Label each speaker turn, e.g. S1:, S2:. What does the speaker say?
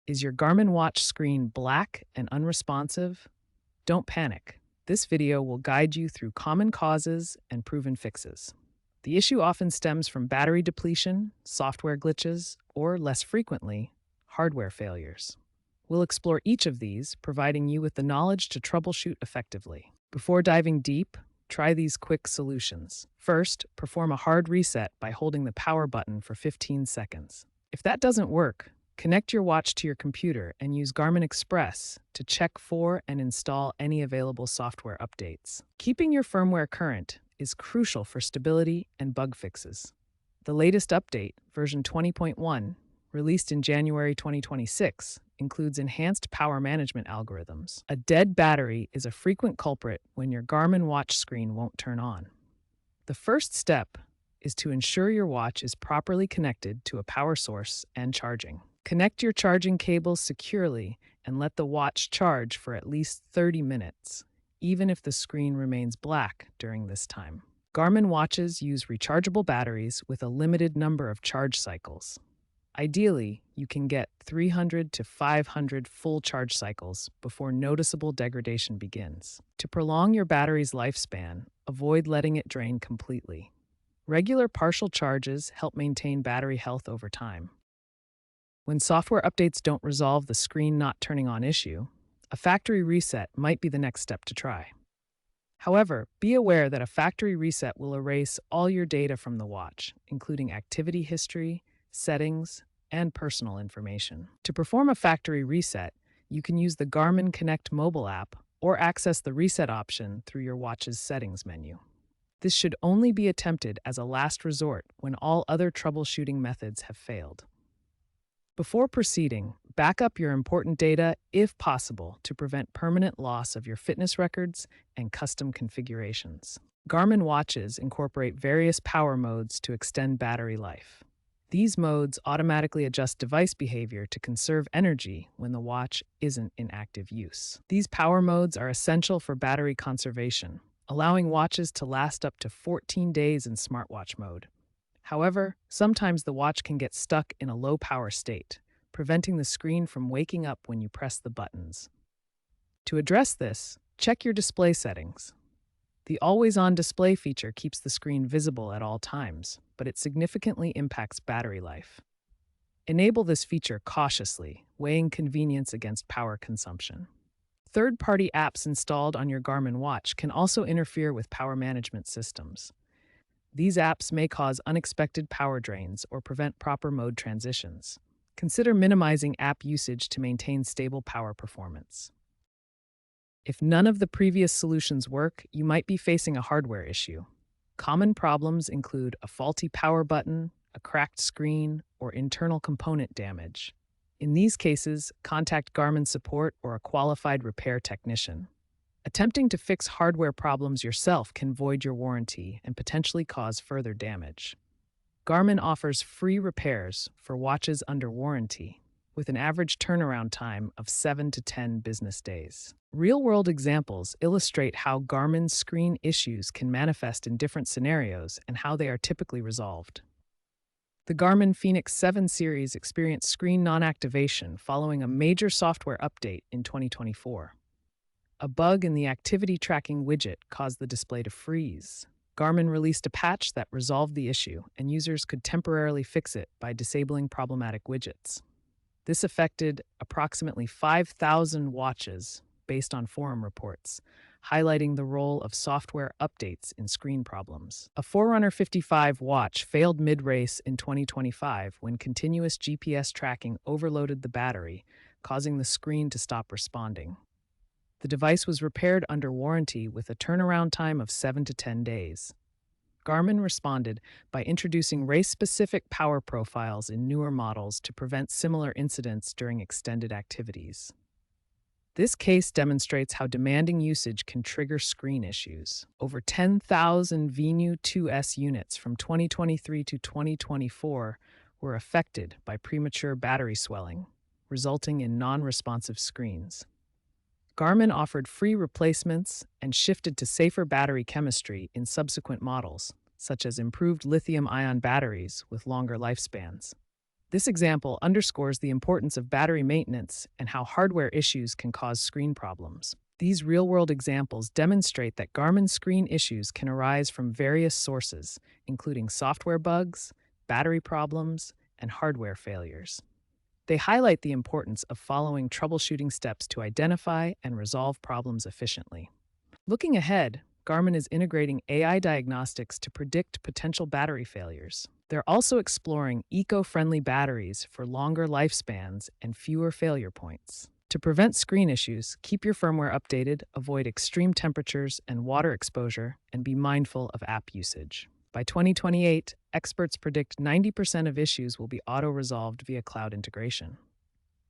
S1: Is your Garmin watch screen black and unresponsive? Don't panic. This video will guide you through common causes and proven fixes. The issue often stems from battery depletion, software glitches, or less frequently, hardware failures. We'll explore each of these, providing you with the knowledge to troubleshoot effectively. Before diving deep, try these quick solutions. First, perform a hard reset by holding the power button for 15 seconds. If that doesn't work, connect your watch to your computer and use Garmin Express to check for and install any available software updates. Keeping your firmware current is crucial for stability and bug fixes. The latest update, version 20.1, released in January 2026, includes enhanced power management algorithms. A dead battery is a frequent culprit when your Garmin watch screen won't turn on. The first step is to ensure your watch is properly connected to a power source and charging. Connect your charging cables securely and let the watch charge for at least 30 minutes, even if the screen remains black during this time. Garmin watches use rechargeable batteries with a limited number of charge cycles. Ideally, you can get 300 to 500 full charge cycles before noticeable degradation begins. To prolong your battery's lifespan, avoid letting it drain completely. Regular partial charges help maintain battery health over time. When software updates don't resolve the screen not turning on issue, a factory reset might be the next step to try. However, be aware that a factory reset will erase all your data from the watch, including activity history, settings, and personal information. To perform a factory reset, you can use the Garmin Connect mobile app or access the reset option through your watch's settings menu. This should only be attempted as a last resort when all other troubleshooting methods have failed. Before proceeding, back up your important data if possible to prevent permanent loss of your fitness records and custom configurations. Garmin watches incorporate various power modes to extend battery life. These modes automatically adjust device behavior to conserve energy when the watch isn't in active use. These power modes are essential for battery conservation, allowing watches to last up to 14 days in smartwatch mode. However, sometimes the watch can get stuck in a low power state, preventing the screen from waking up when you press the buttons. To address this, check your display settings. The always-on display feature keeps the screen visible at all times, but it significantly impacts battery life. Enable this feature cautiously, weighing convenience against power consumption. Third-party apps installed on your Garmin watch can also interfere with power management systems. These apps may cause unexpected power drains or prevent proper mode transitions. Consider minimizing app usage to maintain stable power performance. If none of the previous solutions work, you might be facing a hardware issue. Common problems include a faulty power button, a cracked screen, or internal component damage. In these cases, contact Garmin support or a qualified repair technician. Attempting to fix hardware problems yourself can void your warranty and potentially cause further damage. Garmin offers free repairs for watches under warranty, with an average turnaround time of 7 to 10 business days. Real-world examples illustrate how Garmin's screen issues can manifest in different scenarios and how they are typically resolved. The Garmin Fenix 7 series experienced screen non-activation following a major software update in 2024. A bug in the activity tracking widget caused the display to freeze. Garmin released a patch that resolved the issue, and users could temporarily fix it by disabling problematic widgets. This affected approximately 5,000 watches based on forum reports, highlighting the role of software updates in screen problems. A Forerunner 55 watch failed mid-race in 2025 when continuous GPS tracking overloaded the battery, causing the screen to stop responding. The device was repaired under warranty with a turnaround time of 7 to 10 days. Garmin responded by introducing race-specific power profiles in newer models to prevent similar incidents during extended activities. This case demonstrates how demanding usage can trigger screen issues. Over 10,000 Venue 2S units from 2023 to 2024 were affected by premature battery swelling, resulting in non-responsive screens. Garmin offered free replacements and shifted to safer battery chemistry in subsequent models, such as improved lithium-ion batteries with longer lifespans. This example underscores the importance of battery maintenance and how hardware issues can cause screen problems. These real-world examples demonstrate that Garmin screen issues can arise from various sources, including software bugs, battery problems, and hardware failures. They highlight the importance of following troubleshooting steps to identify and resolve problems efficiently. Looking ahead, Garmin is integrating AI diagnostics to predict potential battery failures. They're also exploring eco-friendly batteries for longer lifespans and fewer failure points. To prevent screen issues, keep your firmware updated, avoid extreme temperatures and water exposure, and be mindful of app usage. By 2028, experts predict 90% of issues will be auto-resolved via cloud integration.